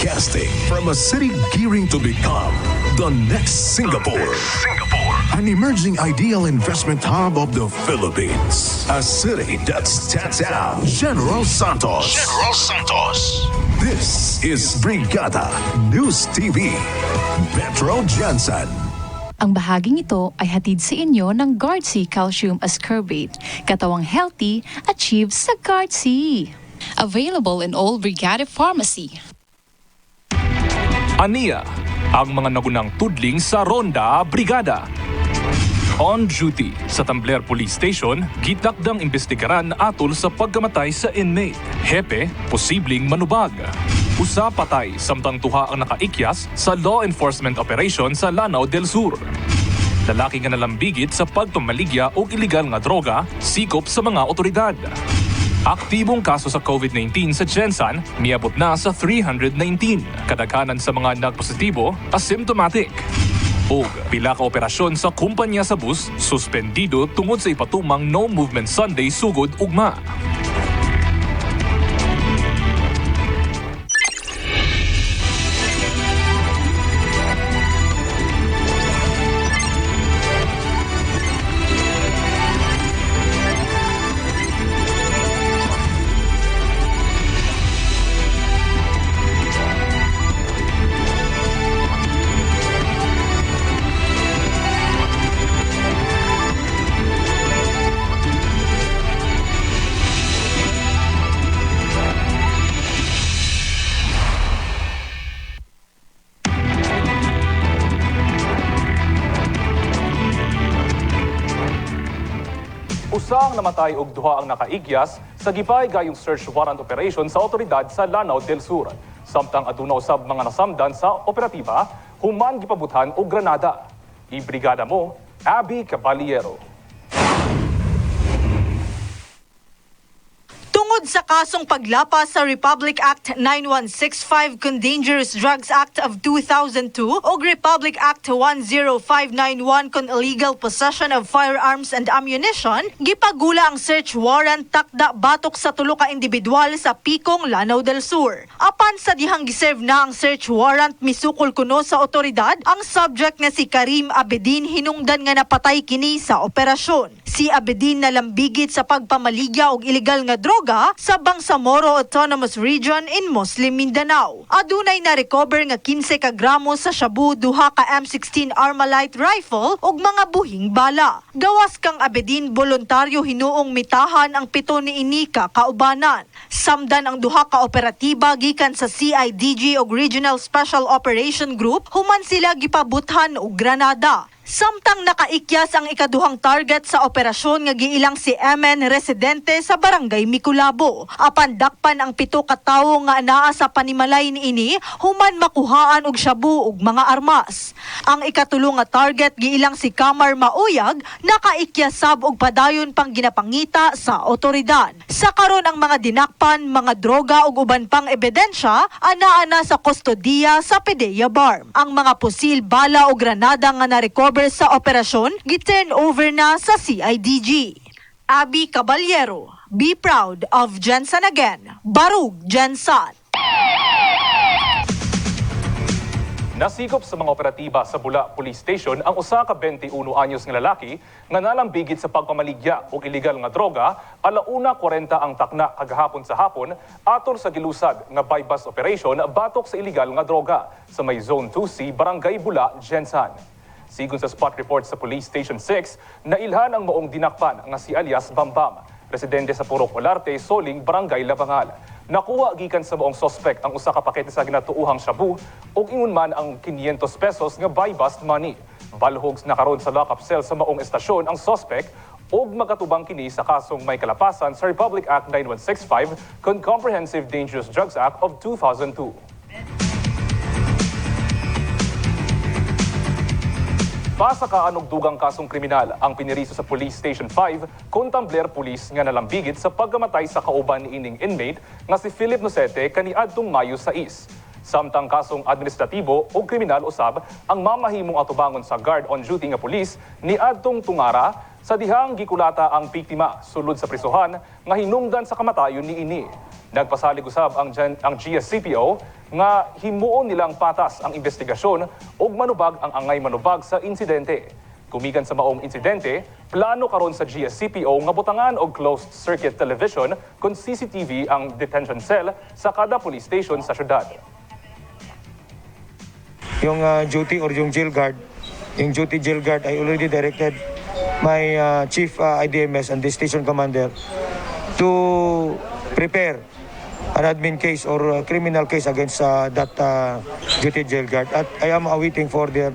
Broadcasting from a city gearing to become the next Singapore. An emerging ideal investment hub of the Philippines. A city that stands out. General Santos. This is Brigada News TV. Metro Jensen. Ang bahaging ito ay hatid sa inyo ng Guard-C Calcium Ascorbate. Katawang healthy, achieve sa Guard-C. Available in all Brigada Pharmacy. Aniya, ang mga nagunang tudling sa Ronda Brigada. On duty sa Tambler Police Station, gitakdang imbestigaran atol sa pagkamatay sa inmate. Hepe, posibleng manubag. Usa patay samtang tuha ang nakaikyas sa law enforcement operation sa Lanao del Sur. Lalaki nga nalambigit sa pagpamaligya o iligal nga droga, sikop sa mga otoridad. Aktibong kaso sa COVID-19 sa Jensan, miabot na sa 319. Kadaghanan sa mga nagpositibo, asymptomatic. Og pila ka operasyon sa kumpanya sa bus, suspendido tungod sa ipatumang No Movement Sunday sugod ugma. Usa ang namatay ug duha ang nakaigyas sa gipay gayong search warrant operation sa otoridad sa Lanao del Sur. Samtang aduna usab mga nasamdan sa operatiba, human gipabuthan og granada. Ibrigada mo, Abby Caballero. Tungod sa kasong paglapas sa Republic Act 9165 kun Dangerous Drugs Act of 2002 o Republic Act 10591 kun Illegal Possession of Firearms and Ammunition, gipagula ang search warrant takda batok sa tulo ka individual sa Picong, Lanao del Sur. Apan sa dihang giserve na ang search warrant, misukol kuno sa otoridad ang subject na si Karim Abedin hinungdan nga napatay kini sa operasyon. Si Abedin nalambigit sa pagpamaligya og illegal nga droga sa Bangsamoro Autonomous Region in Muslim Mindanao. Adunay na-recover nga 15 ka gramo sa shabu, duha ka M16 Armalite rifle ug mga buhing bala. Gawas kang Abedin, voluntaryo hinuong mitahan ang pito ni ini ka kaubanan. Samdan ang duha ka operatiba gikan sa CIDG ug Regional Special Operation Group, human sila gipabuthan og granada. Samtang nakaikyas ang ikaduhang target sa operasyon nga giilang si MN residente sa barangay Miculabo. Apan dakpan ang pito ka tawo nga anaa sa panimalay niini, human makuhaan og shabu ug mga armas. Ang ikatulo nga target giilang si Kamar Mauyag, nakaikyas sab og padayon pang ginapangita sa otoridad. Sa karon ang mga dinakpan, mga droga ug uban pang ebidensya anaa na sa kustodiya sa PDEA BARM. Ang mga pusil, bala o granada nga na-recover sa operasyon, giturn over na sa CIDG. Abby Caballero, be proud of Jensen again. Barug Jensen. Nasikop sa mga operatiba sa Bula Police Station ang usa ka 21 anyos nga lalaki nga nalambigit sa pagpamaligya og iligal nga droga. 1:40 ang takna kagahapon sa hapon atol sa gilusad nga bypass operation batok sa iligal nga droga sa may Zone 2C Barangay Bula, Jensan. Sigon sa spot report sa Police Station 6, nailhan ang maong dinakpan nga si alias Bambam, residente sa Purok Olarte, Soling, Barangay Labangal. Nakuha gikan sa maong suspect ang usa ka pakete sa ginatuuhang shabu ug ingon man ang 500 pesos nga buy bust money. Balhogs na karon sa lockup cell sa maong estasyon ang suspect ug magatubang kini sa kasong may kalapasan sa Republic Act 9165 kun Comprehensive Dangerous Drugs Act of 2002. Pasaka og dugang kasong kriminal ang piniriso sa Police Station 5 kung Tambler Police nga nalambigit sa pagkamatay sa kauban ni ining inmate nga si Philip Nocete kaniadtong Mayo 6. Samtang kasong administratibo o kriminal usab ang mamahimong atubangon sa guard on duty nga pulis ni adtong Tungara Sa dihang gikulata ang biktima sulod sa prisuhan nga hinungdan sa kamatayon niini. Nagpasalig usab ang GSCPO nga himuon nilang patas ang investigasyon ug manubag ang angay manubag sa insidente. Kumigan sa maong insidente, plano karon sa GSCPO nga butangan og closed circuit television kun CCTV ang detention cell sa kada police station sa syudad. Yung duty or yung jail guard ay already directed my chief IDMS and the station commander to prepare an admin case or criminal case against that duty jail guard, at I am awaiting for that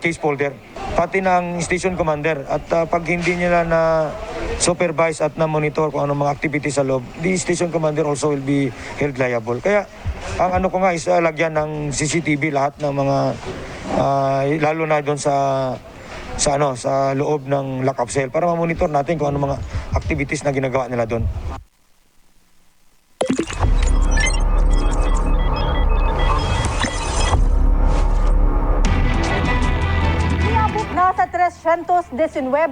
case folder, pati ng station commander, at pag hindi nila na supervise at na monitor kung anong mga activities sa loob, the station commander also will be held liable. Kaya ang ano ko nga is lagyan ng CCTV lahat ng mga lalo na doon sa loob ng lock-up cell para ma-monitor natin kung anong mga activities na ginagawa nila doon. Niabot na sa 319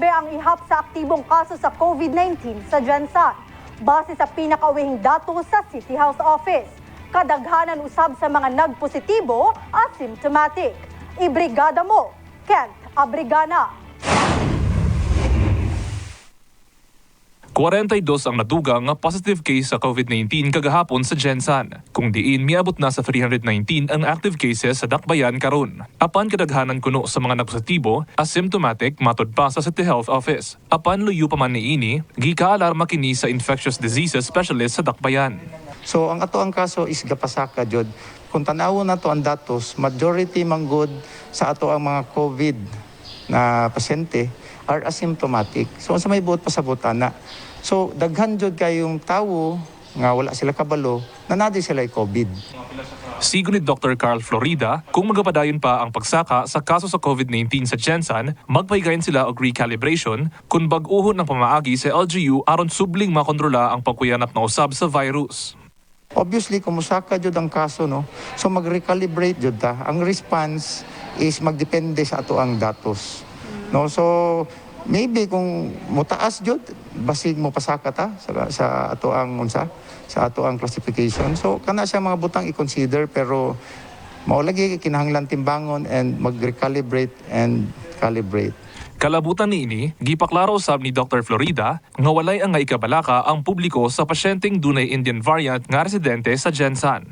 ang ihap sa aktibong kaso sa COVID-19 sa Jensan. Base sa pinakauwihing datos sa City Health Office, kadaghanan usab sa mga nagpositibo asymptomatic. Ibrigada mo, Kent Abrigana. 42 ang nadugang nga positive case sa COVID-19 kagahapon sa Jensan, kung diin miabot na sa 319 ang active cases sa Dakbayan karon. Apan kadaghanan kuno sa mga nagpositibo asymptomatic matod pa sa City Health Office. Apan luyo pa man niini, gikaalarma kini sa infectious diseases specialist sa Dakbayan. So ang ato ang kaso is gapasaka jud. Kung tanawo na to ang datos, majority manggod sa ato ang mga COVID na pasyente are asymptomatic. So sa may buot pasabutan na. So daghan jud kayong tawo nga wala sila kabalo na nadi sila COVID. Sigo ni Dr. Carl Florida, kung magapadayon pa ang pagsaka sa kaso sa COVID-19 sa Jensan, magpahigayon sila og recalibration kung bag-uhon ng pamaagi sa LGU aron subling makontrola ang pagkuyanap na usab sa virus. Obviously, kumusaka jud ang kaso, no? So mag-recalibrate jud ta. Ang response is magdepende sa ato ang datos. No? So maybe kung mutaas jud, basig mo pasaka ta sa ato ang unsa, sa ato ang classification. So kana siya mga butang i-consider, pero mao lagi kinahanglan timbangon and mag-recalibrate and calibrate. Kalabutan niini, gipaklaro usab ni Dr. Florida nga walay ang ikabalaka ang publiko sa pasyenteng dunay Indian variant nga residente sa Jensan.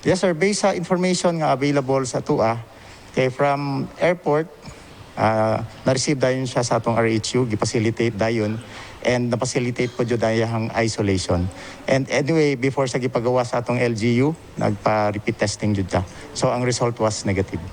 Yes sir, based sa information nga available sa TUA, kay from airport, na-receive dayon siya sa atong RHU, gipacilitate dayon, and na-facilitate po jud ang isolation. And anyway, before sa gipagawa sa atong LGU, nagpa-repeat testing jud ta. So ang result was negative.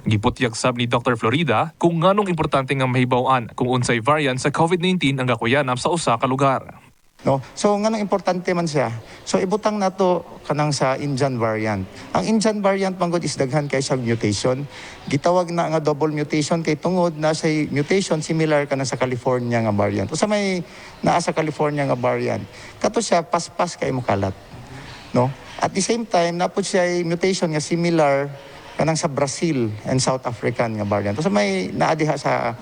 Giputyag sab ni Dr. Florida kung nganong importante nga mahibaw-an kung unsay variant sa COVID-19 ang gakuyanap sa usa ka lugar. No? So nganong importante man siya. So ibutang nato kanang sa Indian variant. Ang Indian variant manggod is daghan kay sa mutation. Gitawag na nga double mutation kay tungod na say mutation similar kanang sa California nga variant. Usa may naa sa California nga variant. Kato siya paspas kay mokalat. No? At the same time napud siya mutation nga similar kanang sa Brazil and South African nga variant. So may naadiha sa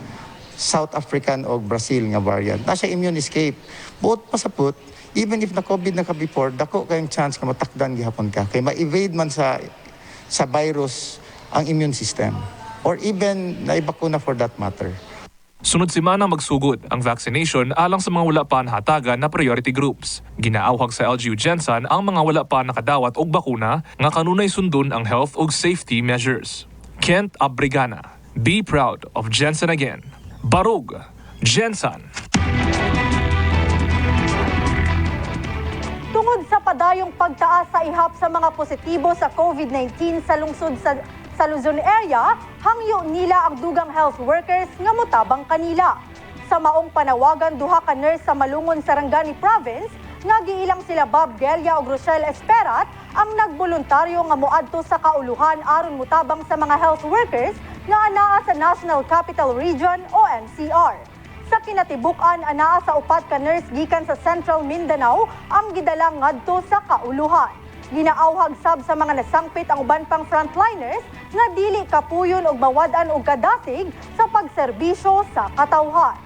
South African o Brazil nga variant. Na siya immune escape. Buot pasaput, even if na-COVID na ka before, dako kayong chance ka matakdan gihapon ka. Kay ma-evade man sa virus ang immune system. Or even naibakuna for that matter. Sunod semana magsugod ang vaccination alang sa mga wala pa nahatagan na priority groups. Ginaawhag sa LGU Jensan ang mga wala pa nakadawat og bakuna nga kanunay sundon ang health ug safety measures. Kent Abrigana, be proud of Jensan again. Barug, Jensan. Tungod sa padayong pagtaas sa ihap sa mga positibo sa COVID-19 sa lungsod sa Luzon area, hangyo nila ang dugang health workers nga motabang kanila. Sa maong panawagan, duha ka nurse sa Malungon, Sarangani Province nga giilang sila Bob Gelia ug Rochelle Esperat ang nagboluntaryo nga moadto sa kauluhan aron mutabang sa mga health workers nga anaa sa National Capital Region o NCR. Sa kinatibuk-an, anaa sa upat ka nurse gikan sa Central Mindanao ang gidalang ngadto sa kauluhan. Ginaawhag sab sa mga nasangpit ang uban pang frontliners nga dili kapuyon og mawad-an og kadasig sa pagserbisyo sa katawhan.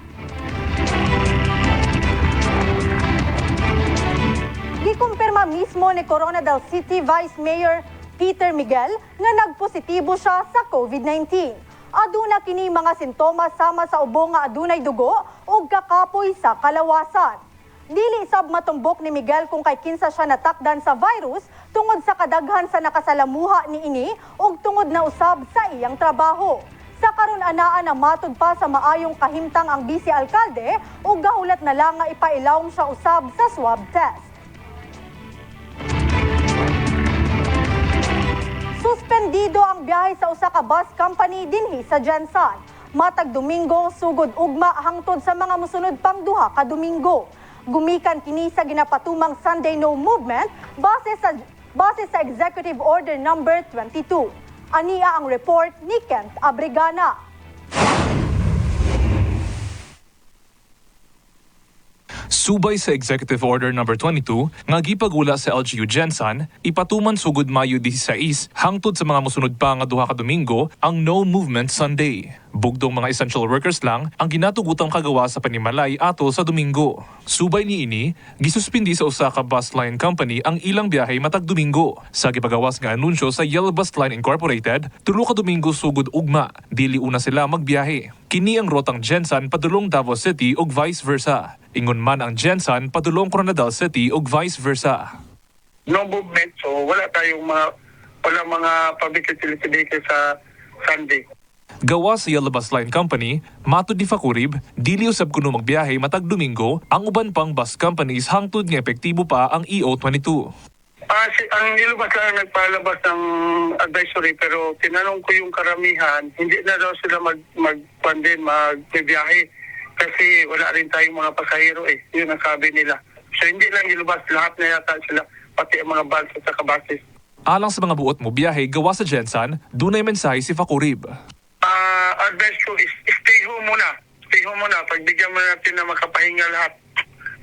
Gikumpirma mismo ni Coronadal City Vice Mayor Peter Miguel nga nagpositibo siya sa COVID-19. Aduna kini mga sintomas sama sa ubo nga adunay dugo ug kakapoy sa kalawasan. Dili sab matumbok ni Miguel kung kay kinsa siya natakdan sa virus tungod sa kadaghan sa nakasalamuha niini ug tungod na usab sa iyang trabaho. Sa karon anaa na matud pa sa maayong kahimtang ang vice-alkalde ug gahulat na lang nga ipailawom siya usab sa swab test. Suspendido ang biyahe sa usa ka bus company dinhi sa Jensan. Matag Domingo, sugod ugma hangtod sa mga mosunod pang duha ka Domingo. Gumikan kini sa ginapatumang Sunday No Movement base sa Executive Order number 22. Ania ang report ni Kent Abrigana. Subay sa Executive Order number 22 nga gipagula sa LGU Jensan, ipatuman sugod Mayo 16 hangtod sa mga mosunod pa nga duha ka Domingo ang No Movement Sunday. Bugdong mga essential workers lang ang ginatugutang kagawa sa panimalay ato sa Domingo. Subay niini, gisuspindi sa usa ka bus line company ang ilang biyahe matag Domingo. Sa gipagawas nga anunsyo sa Yellow Bus Line Incorporated, tulo ka Domingo sugod ugma, dili una sila magbiyahe. Kini ang rotang Jensan padulong Davao City ug vice versa. Ingon man ang Jensan padulong Coronadal City ug vice versa. No movement, so wala mga public utility vehicle sa Sunday. Gawa sa Yellow Bus Line Company, matud ni Facurib, dili usab kuno magbiyahe matag Domingo ang uban pang bus companies hangtod nga epektibo pa ang EO22. Ang nilabas lang nagpalabas ng advisory pero tinanong ko yung karamihan, hindi na daw sila magbiyahe kasi wala rin tayong mga pasahero Yun ang sabi nila. So hindi lang nilabas, lahat na yata sila, pati ang mga bus at saka buses. Alang sa mga buot mo biyahe gawa sa Jensan, dunay mensahe si Facurib. Advice ko is stay home muna. Stay home muna. Pagbigyan mo natin na makapahinga lahat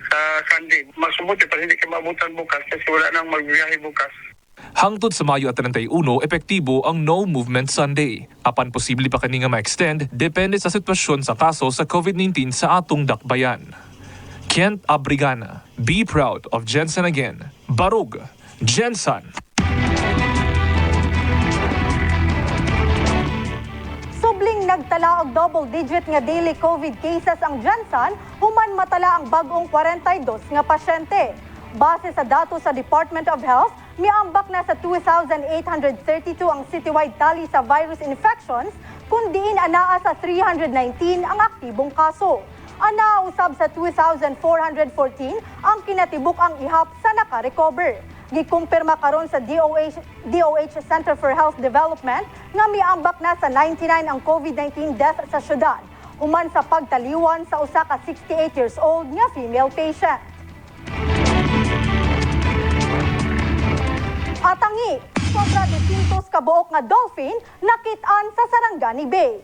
sa Sunday. Masubuti pa hindi kayo maabutan bukas kasi wala nang magbiyahe bukas. Hangtod sa Mayo 31, epektibo ang No Movement Sunday. Apan posible pa kani nga ma-extend depende sa sitwasyon sa kaso sa COVID-19 sa atong dakbayan. Kent Abrigana, be proud of Jensan again. Barug, Jensan. Subling nagtala og double-digit nga daily COVID cases ang Jensan, human matala ang bag-ong 42 nga pasyente. Base sa datos sa Department of Health, miambak na sa 2,832 ang citywide tally sa virus infections, kundiin anaa sa 319 ang aktibong kaso. Anaa usab sa 2,414 ang kinatibuk ang ihap sa naka-recover. Gikumpirma karon sa DOH Center for Health Development nga miambak na sa 99 ang COVID-19 death sa syudad, human sa pagtaliwan sa usa ka 68 years old nga female patient. Atangi, sobra 200 ka buok nga dolphin nakit-an sa Sarangani Bay.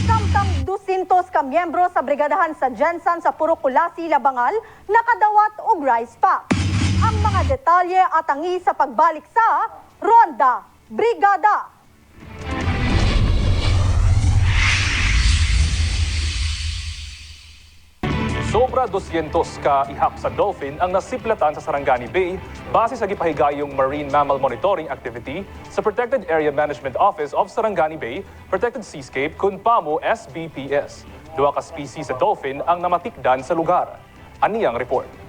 Samtang 200 ka miyembro sa brigadahan sa Jensan sa Purukulasi, Labangal nakadawat og rice pack. Ang mga detalye atangi sa pagbalik sa Ronda Brigada. Sobra 200 ka ihap sa dolphin ang nasiplatan sa Sarangani Bay base sa gipahigayong Marine Mammal Monitoring Activity sa Protected Area Management Office of Sarangani Bay, Protected Seascape, Kunpamo, SBPS. Duha ka species sa dolphin ang namatikdan sa lugar. Aniyang report.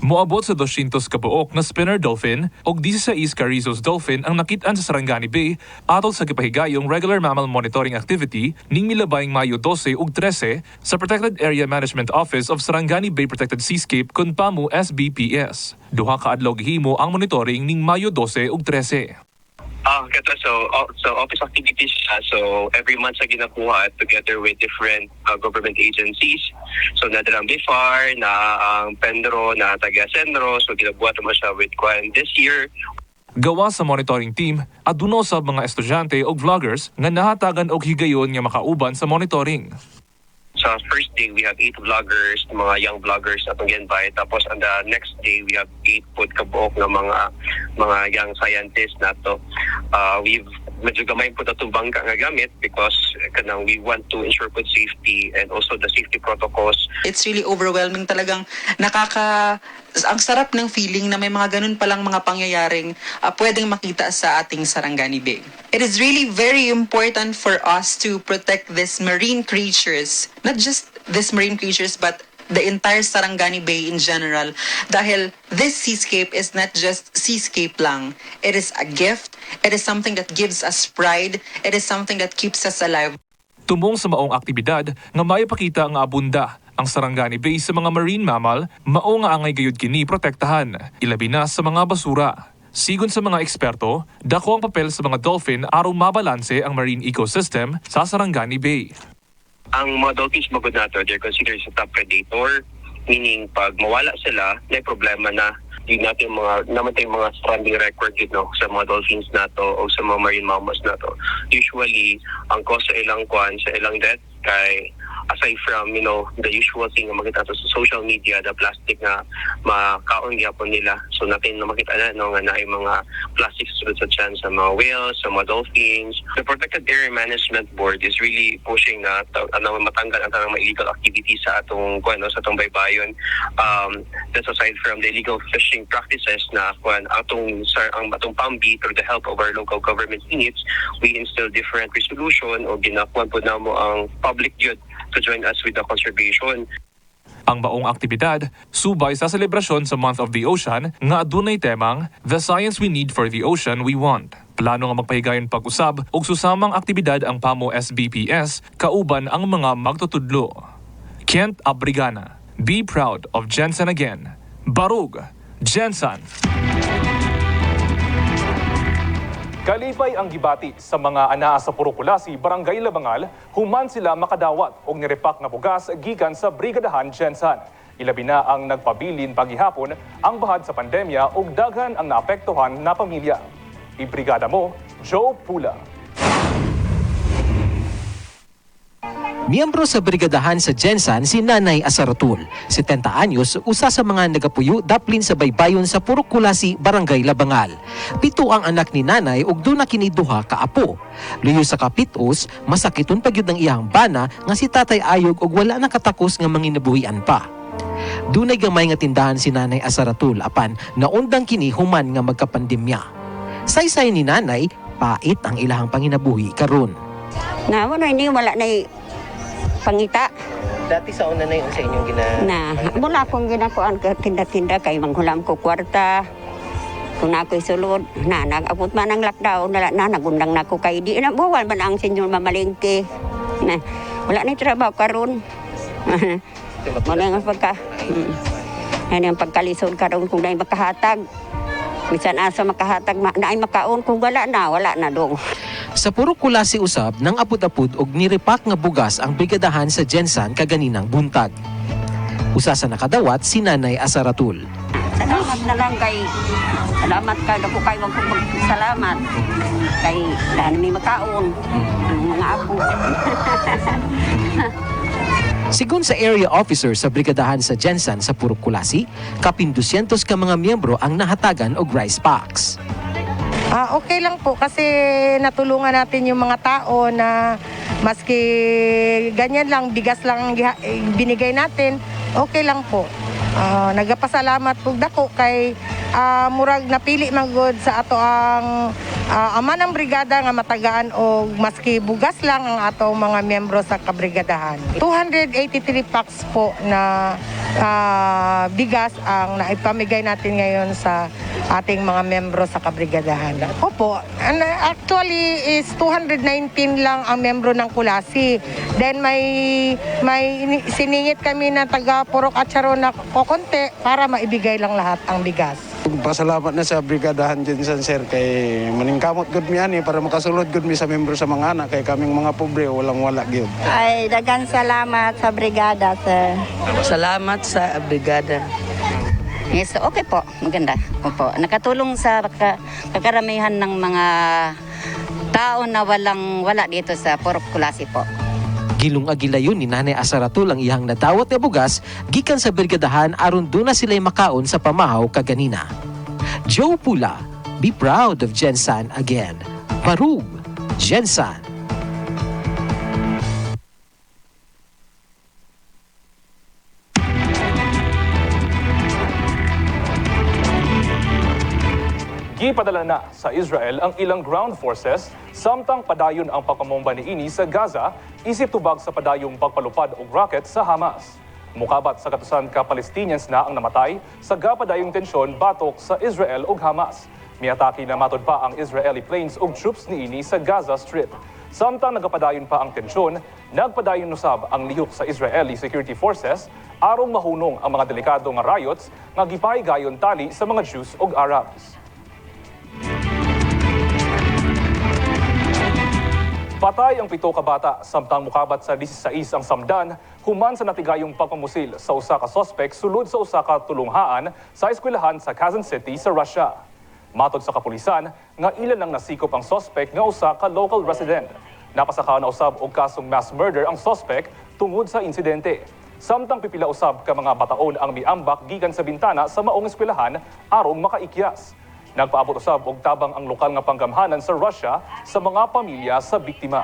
Moabot sa 200 ka buok na spinner dolphin og 16 ka Rizos dolphin ang nakit-an sa Sarangani Bay atol sa gipahigayong Regular Mammal Monitoring Activity ning milabayng Mayo 12 ug 13 sa Protected Area Management Office of Sarangani Bay Protected Seascape, Kunpamo, SBPS. Duha ka adlaw gihimo ang monitoring ning Mayo 12 ug 13. So office activities so every month sa ginakuha together with different government agencies. So nadarang BIFAR, na ang Pendro, na taga-Senro, so ginabuhat naman siya with Kwan this year. Gawa sa monitoring team, aduno sa mga estudyante o vloggers nga nahatagan og higayon nga makauban sa monitoring. sa first day, we have 8 vloggers, mga young vloggers na itong invite. Tapos on the next day, we have 8 pod kabuok na mga young scientists na to. We've medyo gamay po itong bangka nga gamit because kanang we want to ensure pod safety and also the safety protocols. It's really overwhelming talagang ang sarap ng feeling na may mga ganun palang mga pangyayaring pwedeng makita sa ating Sarangani Bay. It is really very important for us to protect these marine creatures. Not just these marine creatures but the entire Sarangani Bay in general. Dahil this seascape is not just seascape lang. It is a gift. It is something that gives us pride. It is something that keeps us alive. Tumong sa maong aktibidad nga maipakita nga abunda ang Sarangani Bay sa mga marine mammal, mao nga angay gayud kini protektahan, ilabi na sa mga basura. Sigon sa mga eksperto, dako ang papel sa mga dolphin aron mabalanse ang marine ecosystem sa Sarangani Bay. Ang mga dolphins magod nato, they're considered as a top predator, meaning pag mawala sila, may problema na. Yun natin naman tayong mga stranding record sa mga dolphins nato o sa mga marine mammals nato. Usually, ang cause sa ilang death kay aside from the usual thing na makita sa social media, the plastic na makaon gyapon nila. So natin na makita na nga na mga plastic sulod sa tiyan sa mga whales, sa mga dolphins. The Protected Area Management Board is really pushing na matanggal ang tanang mga illegal activities sa atong baybayon. That's aside from the illegal fishing practices na atong PAMBI through the help of our local government units, we instill different resolution o ginakuan po namo ang public good to join us with the conservation. Ang maong aktibidad subay sa selebrasyon sa Month of the Ocean nga adunay temang The Science We Need for the Ocean We Want. Plano nga magpahigayon pag-usab og susamang aktibidad ang PAMO SBPS kauban ang mga magtutudlo. Kent Abrigana, be proud of Jensen again. Barug, Jensen. Kalipay ang gibati sa mga anaa sa Purukulasi, Barangay Labangal, human sila makadawat og nirepak nga bugas gikan sa Brigadahan Jensen. Ilabi na ang nagpabilin paghihapon ang bahad sa pandemya ug daghan ang naapektuhan na pamilya. Ibrigada mo, Joe Pula. Miyembro sa brigadahan sa Jensen si Nanay Asaratul, 70 anyos, usa sa mga nagapuyo daplin sa baybayon sa Purukulasi, Barangay Labangal. 7 ang anak ni Nanay ug duna kini duha ka apo. Luyo sa kapitos, masakiton pagyud ang iyang bana nga si Tatay Ayog ug wala na katakos nga manginabuhian pa. Dunay gamay nga tindahan si Nanay Asaratul apan naundang kini human nga magkapandemya. Saysay ni Nanay, pait ang ilahang panginabuhi karon. Wala na pangita. Dati sa una na yun sa inyong Wala akong ginakuan ka tinda-tinda kay manghulam ko kwarta. Kung ako'y sulod, nag-abot man ang lockdown, nagundang na ko kay di na buwan man ang senyor mamalingke. Wala na trabaho karon. Wala nga pagkalisod karon kung dahil makahatag. Bisan asa makahatag na ay makaon kung wala na dong. Sa Purukulasi usab nang apud-apud og nirepak nga bugas ang brigadahan sa Jensen kaganinang buntag. Usa sa nakadawat si Nanay Asaratul. Salamat na lang salamat kay dako kay wag ko salamat kay dahil may makaon ang mga apo. Sigon sa area officer sa brigadahan sa Jensen sa Purukulasi, kapin 200 ka mga miyembro ang nahatagan og rice packs. Okay lang po kasi natulungan natin yung mga tao na maski ganyan lang, bigas lang binigay natin, okay lang po. Nagapasalamat po dako kay murag napili manggod sa ato ang ama ng brigada nga matagaan o maski bugas lang ang ato mga miyembro sa kabrigadahan. 283 packs po na bigas ang naipamigay natin ngayon sa ating mga miyembro sa kabrigadahan. Opo, actually is 219 lang ang miyembro ng Kulasi. Then may siningit kami na taga Purok at Charo na kokonte para maibigay lang lahat ang bigas. Pasalamat na sa brigadahan Jensen sir kay maningkamot gud mi ani para makasulod gud mi sa membro sa mga anak kay kaming mga pobre walang wala gyud. Ay dagan salamat sa brigada sir. Salamat sa brigada. Yes, okay po. Maganda. Opo. Nakatulong sa kakaramihan ng mga tao na wala dito sa Purukulasi po. Gilong-agilayon ni Nanay Asaratul ang iyang nadawat na bugas gikan sa brigadahan aron duna sila'y makaon sa pamahaw kaganina. Joe Pula, be proud of Gensan again. Barug, Gensan. Gipadala na sa Israel ang ilang ground forces samtang padayon ang pagpamomba ni ini sa Gaza isip tubag sa padayong pagpalupad og rocket sa Hamas. Mukabat sa katusan ka Palestinians na ang namatay sa gapadayong tensyon batok sa Israel ug Hamas. Miatake na matod pa ang Israeli planes ug troops ni ini sa Gaza Strip. Samtang nagapadayon pa ang tensyon, nagpadayon usab ang lihok sa Israeli security forces arong mahunong ang mga delikado nga riots nga gipaygayon tali sa mga Jews ug Arabs. Patay ang 7 ka bata samtang mukabat sa 16 ang samdan human sa natigayong pagpamusil sa usa ka suspect sulod sa usa ka tulunghaan sa eskwelahan sa Kazan City sa Russia. Matod sa kapulisan nga ilan lang nasikop ang suspect nga usa ka local resident. Napasaka na usab og kasong mass murder ang suspect tungod sa insidente. Samtang pipila usab ka mga bataon ang miambak gikan sa bintana sa maong eskwelahan arong makaikyas. Nagpaabot usab og tabang ang lokal nga panggamhanan sa Russia sa mga pamilya sa biktima.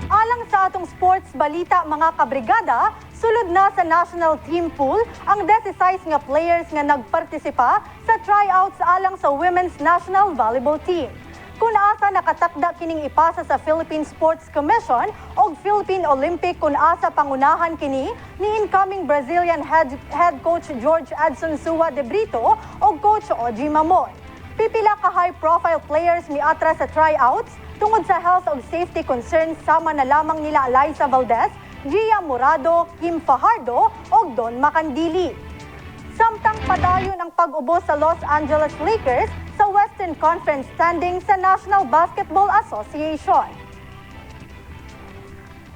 Alang sa atong sports balita mga kabrigada, sulod na sa national team pool ang 16 nga players nga nagpartisipa sa tryouts alang sa women's national volleyball team. Kung asa nakatakda kining ipasa sa Philippine Sports Commission o Philippine Olympic kung asa pangunahan kini ni incoming Brazilian head coach George Adson Sua de Brito o coach Oji Mamon. Pipila ka high-profile players miatra sa tryouts tungod sa health ug safety concerns sama na lamang nila Eliza Valdez, Gia Morado, Kim Fajardo o Don Macandili. Samtang padayon ang pag-ubo sa Los Angeles Lakers sa Western Conference standing sa National Basketball Association.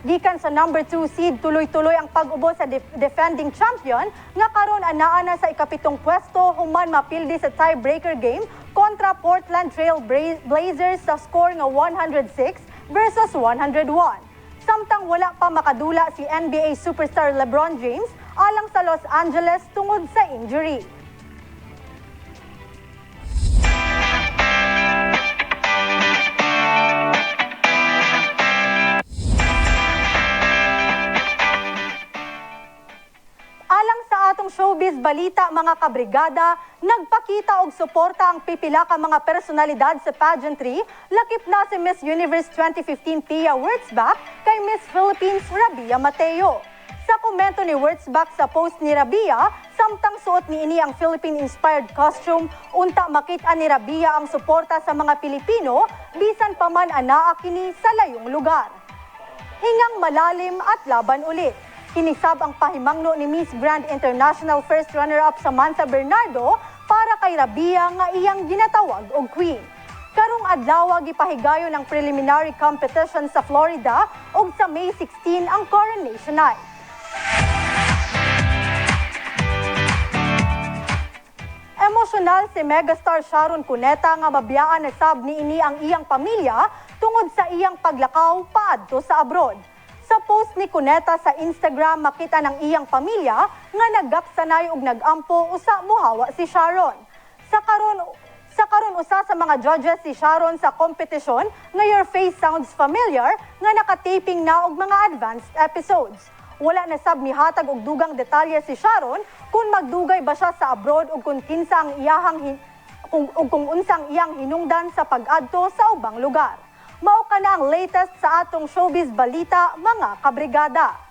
Gikan sa number 2 seed, tuloy-tuloy ang pag-ubo sa defending champion nga karon anaa na sa ikapitong pwesto human mapildi sa tiebreaker game kontra Portland Trail Blazers sa score nga 106 versus 101. Samtang wala pa makadula si NBA superstar LeBron James alang sa Los Angeles tungod sa injury. Alang sa atong showbiz balita mga kabrigada, nagpakita og suporta ang pipila ka mga personalidad sa pageantry, lakip na si Miss Universe 2015 Pia Wurtzbach kay Miss Philippines Rabia Mateo. Sa komento ni Wurtzbach sa post ni Rabia, samtang suot ni ini ang Philippine-inspired costume, unta makita ni Rabia ang suporta sa mga Pilipino, bisan pa man anaa kini sa layong lugar. Hingang malalim at laban ulit. Kinisab ang pahimangno ni Miss Grand International First Runner-up Samantha Bernardo para kay Rabia nga iyang ginatawag og Queen. Karong adlaw gipahigayon ang preliminary competition sa Florida ug sa May 16 ang coronation night. Emosyonal si megastar Sharon Cuneta nga mabiyaan na sab ni ini ang iyang pamilya tungod sa iyang paglakaw paadto sa abroad. Sa post ni Cuneta sa Instagram, makita ng iyang pamilya nga nagaksanay ug nagampo usa mohawa si Sharon. Sa karon usa sa mga judges si Sharon sa kompetisyon nga Your Face Sounds Familiar nga nakataping na og mga advanced episodes. Wala na sab mihatag og dugang detalye si Sharon kung magdugay ba siya sa abroad ug kung kinsa ang kung unsang iyang hinungdan sa pag-adto sa ubang lugar. Mao ka na ang latest sa atong showbiz balita mga kabrigada.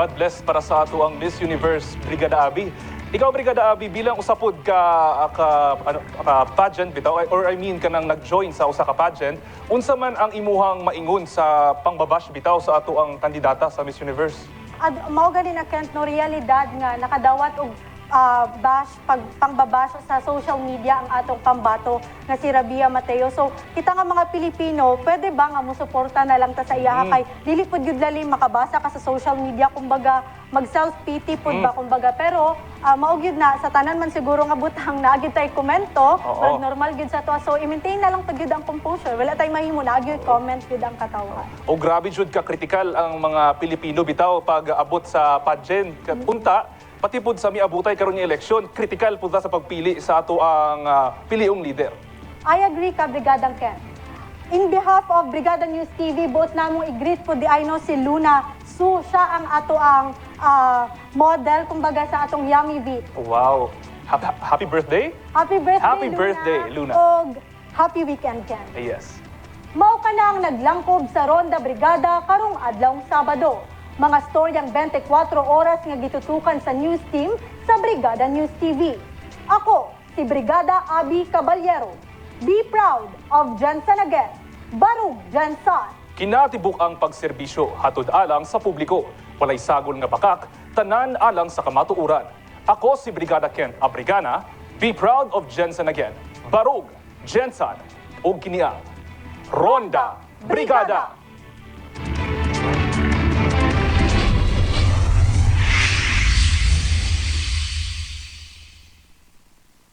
God bless para sa ato ang Miss Universe Brigada Abi. Ikaw, Brigada Abi, bilang usapod ka pageant bitaw, or I mean ka nang nag-join sa usa ka pageant, unsa man ang imuhang maingon sa pangbabash bitaw sa ato ang kandidata sa Miss Universe? Mao gani na Kent no realidad nga nakadawat og pangbabash sa social media ang atong pambato nga si Rabia Mateo. So kita nga mga Pilipino, pwede ba nga musuporta na lang ta sa iya kay dili pud gyud lalim makabasa ka sa social media kumbaga mag self pity pud ba kumbaga, pero mao gyud na sa tanan man siguro nga butang na gyud tay komento, normal gyud sa to. So i-maintain na lang pud gyud ang composure. Wala tay mahimo na gyud comment gyud ang katawhan. O grabe jud ka kritikal ang mga Pilipino bitaw pag abot sa pageant. Punta pati po sa miabutay karon nga eleksyon, kritikal po sa pagpili sa ato ang piliong leader. I agree ka, Brigadang Ken. In behalf of Brigada News TV, buot namong i-greet po di ay no si Luna Su. Siya ang ato ang model, kumbaga sa atong Yummy V. Wow. Happy birthday? Happy birthday, Happy Luna. birthday, Luna. Og happy weekend, Ken. Yes. Mao ka na ang naglangkob sa Ronda Brigada karong adlawng Sabado. Mga storyang 24 oras nga gitutukan sa news team sa Brigada News TV. Ako, si Brigada Abi Caballero. Be proud of Jensen again. Barug Jensen. Kinatibuk ang pagserbisyo hatod alang sa publiko. Walay sagol nga bakak, tanan alang sa kamatuuran. Ako si Brigada Kent Abrigana. Be proud of Jensen again. Barug Jensen. Og kiniang Ronda Brigada.